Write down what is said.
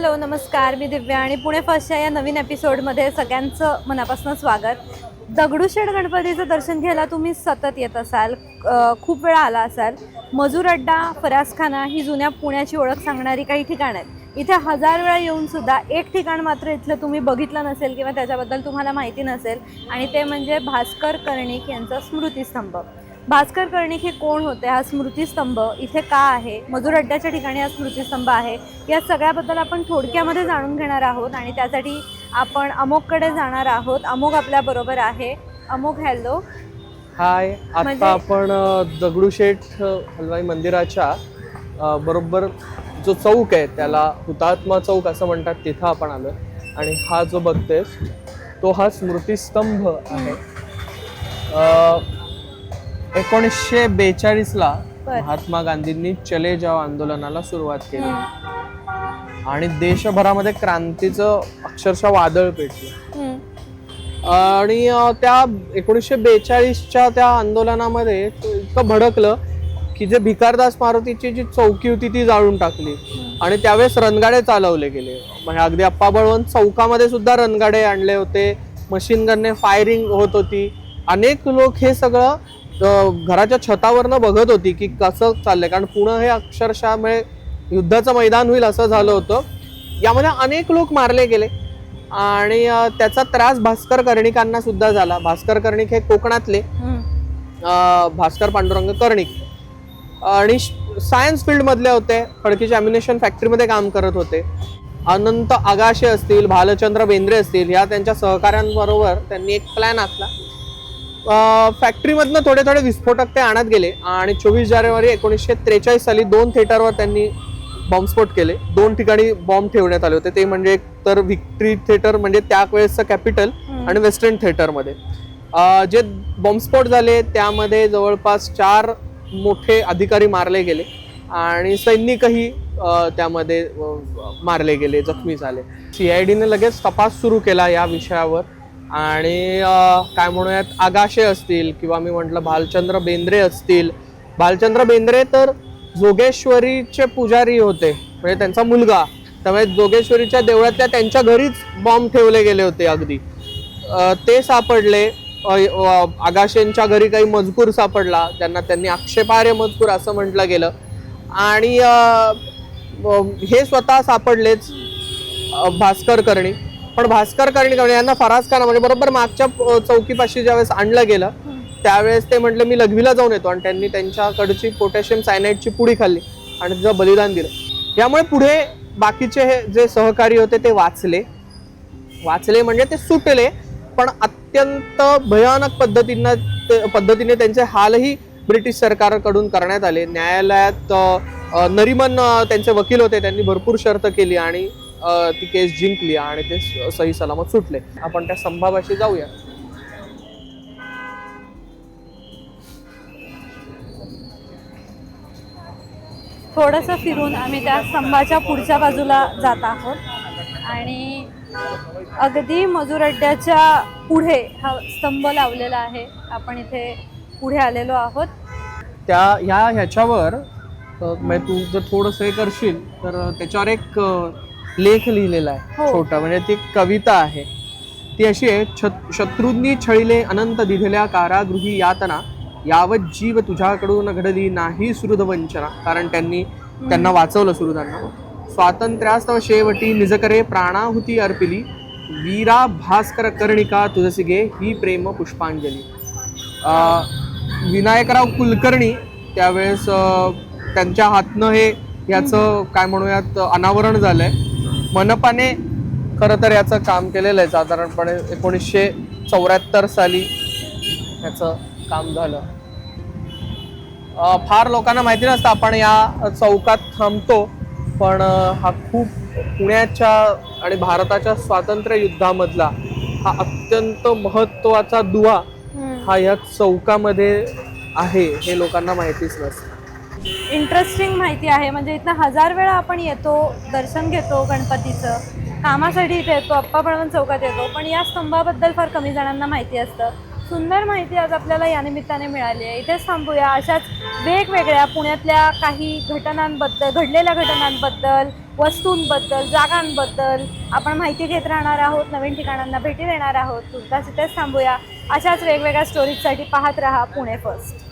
Hello नमस्कार, मी दिव्या आणि पुणे फर्स्टच्या या नवीन एपिसोडमध्ये सगळ्यांचं मनापासून स्वागत. दगडूशेठ गणपतीचं दर्शन घ्यायला तुम्ही सतत येत असाल, खूप वेळा आला असाल. मजूर अड्डा, फरासखाना ही जुन्या पुण्याची ओळख सांगणारी काही ठिकाणं आहेत. इथे हजार वेळा येऊन सुद्धा एक ठिकाण मात्र इथलं तुम्ही बघितलं नसेल किंवा त्याच्याबद्दल तुम्हाला माहिती नसेल, आणि ते म्हणजे भास्कर कर्णिक यांचा स्मृतिस्तंभ. भास्कर कर्णिक हे कोण होते, हा स्मृतिस्तंभ इथे का आहे, मजूर अड्ड्याच्या ठिकाणी हा स्मृतिस्तंभ आहे, या सगळ्याबद्दल आपण थोडक्यामध्ये जाणून घेणार आहोत. आणि त्यासाठी आपण अमोघकडे जाणार आहोत. अमोघ आपल्याबरोबर आहे. अमोघ, हॅलो. हाय. आता आपण दगडूशेठ हलवाई मंदिराच्या बरोबर जो चौक आहे त्याला हुतात्मा चौक असं म्हणतात, तिथं आपण आलो. आणि हा जो बघतेस तो हा स्मृतिस्तंभ आहे. 1942ला महात्मा गांधींनी चले जाव आंदोलनाला सुरुवात केली आणि देशभरामध्ये क्रांतीचं अक्षरशः वादळ पेटलं. आणि त्या 1942च्या त्या आंदोलनामध्ये इतकं भडकलं की जे भिकारदास मारुतीची जी चौकी होती ती जाळून टाकली आणि त्यावेळेस रणगाडे चालवले गेले. म्हणजे अगदी अप्पा बळवंत चौकामध्ये सुद्धा रणगाडे आणले होते. मशीन गनने फायरिंग होत होती. अनेक लोक हे सगळं घराच्या छतावरनं बघत होती की कसं चाललंय, कारण पुणे हे अक्षरशः म्हणजे युद्धाचं मैदान होईल असं झालं होतं. यामध्ये अनेक लोक मारले गेले आणि त्याचा त्रास भास्कर कर्णिकांना सुद्धा झाला. भास्कर कर्णिक हे कोकणातले भास्कर पांडुरंग कर्णिक आणि सायन्स फील्ड मधले होते. खडकीच्या अम्युनेशन फॅक्टरीमध्ये काम करत होते. अनंत आगाशे असतील, भालचंद्र बेंद्रे असतील, या त्यांच्या सहकाऱ्यांबरोबर त्यांनी एक प्लॅन आखला. फॅक्टरीमधनं थोडे थोडे विस्फोटक ते आणत गेले आणि 24 जानेवारी 1943 साली 2 थिएटरवर त्यांनी बॉम्बस्फोट केले. 2 ठिकाणी बॉम्ब ठेवण्यात आले होते. ते म्हणजे एक तर व्हिक्टरी थिएटर म्हणजे त्यावेळेसचं कॅपिटल आणि वेस्टर्न थिएटरमध्ये जे बॉम्बस्फोट झाले त्यामध्ये जवळपास 4 मोठे अधिकारी मारले गेले आणि सैनिकही त्यामध्ये मारले गेले, जखमी झाले. CIDने लगेच तपास सुरू केला या विषयावर आणि काय म्हणूयात, आगाशे असतील किंवा मी म्हटलं भालचंद्र बेंद्रे असतील. भालचंद्र बेंद्रे तर जोगेश्वरीचे पुजारी होते, म्हणजे त्यांचा मुलगा. त्यामुळे जोगेश्वरीच्या देवळातल्या त्यांच्या घरीच बॉम्ब ठेवले गेले होते. अगदी ते सापडले. आगाशेंच्या घरी काही मजकूर सापडला, त्यांनी आक्षेपार्ह मजकूर असं म्हटलं गेलं. आणि हे स्वतः सापडलेच भास्कर कर्णिक. पण भास्कर कर्णिक यांना फरासखाना म्हणजे बरोबर मागच्या चौकीपाशी ज्यावेळेस आणलं गेलं त्यावेळेस ते म्हटलं मी लघवीला जाऊन येतो, आणि त्यांनी त्यांच्याकडची पोटॅशियम सायनाइडची पुडी खाल्ली आणि तिचं बलिदान दिलं. यामुळे पुढे बाकीचे जे सहकारी होते ते वाचले म्हणजे ते सुटले, पण अत्यंत भयानक पद्धतीने त्यांचे हालही ब्रिटिश सरकारकडून करण्यात आले. न्यायालयात नरिमन त्यांचे वकील होते, त्यांनी भरपूर शर्त केली आणि ती केस जिंकली आणि ते सही सलामत सुटले. आपण त्या स्तंभापाशी जाऊया. थोडंसं फिरून आम्ही त्या स्तंभाच्या पुढच्या बाजूला जात आहोत आणि अगदी मजूर अड्ड्याच्या पुढे हा स्तंभ लावलेला आहे. आपण इथे पुढे आलेलो आहोत. ह्याच्यावर तू जर थोडंसं हे करशील तर त्याच्यावर एक लेख लिहिलेला आहे छोटा, म्हणजे ती कविता आहे. ती अशी आहे, शत्रूंनी छळिले अनंत दिधल्या कारागृही यातना, यावत जीव तुझ्याकडून घडली नाही सुहृद वंचना. कारण त्यांना वाचवलं सुहृदांना. स्वातंत्र्यास्तव शेवटी निजकरे प्राणाहुती अर्पिली, वीरा भास्कर कर्णिका तुझसिगे ही प्रेम पुष्पांजली. विनायकराव कुलकर्णी त्यावेळेस त्यांच्या हातनं याचं काय म्हणूयात अनावरण झालंय. मनपाने खरं तर याचं काम केलेलं आहे. साधारणपणे 1974 साली याचं काम झालं. फार लोकांना माहिती नसतं. आपण या चौकात थांबतो, पण हा खूप पुण्याच्या आणि भारताच्या स्वातंत्र्य युद्धामधला हा अत्यंत महत्त्वाचा दुवा हा या चौकामध्ये आहे, हे लोकांना माहितीच नसतं. इंटरेस्टिंग माहिती आहे. म्हणजे इथं हजार वेळा आपण येतो, दर्शन घेतो गणपतीचं, कामासाठी इथे येतो, अप्पा बळवंत चौकात येतो, पण या स्तंभाबद्दल फार कमी जणांना माहिती असतं. सुंदर माहिती आज आपल्याला या निमित्ताने मिळाली आहे. इथेच थांबूया. अशाच वेगवेगळ्या पुण्यातल्या काही घटनांबद्दल, घडलेल्या घटनांबद्दल, वस्तूंबद्दल, जागांबद्दल आपण माहिती घेत राहणार आहोत, नवीन ठिकाणांना भेटी देणार आहोत. तुर्तास इथेच थांबूया. अशाच वेगवेगळ्या स्टोरीजसाठी पाहत राहा पुणे फर्स्ट.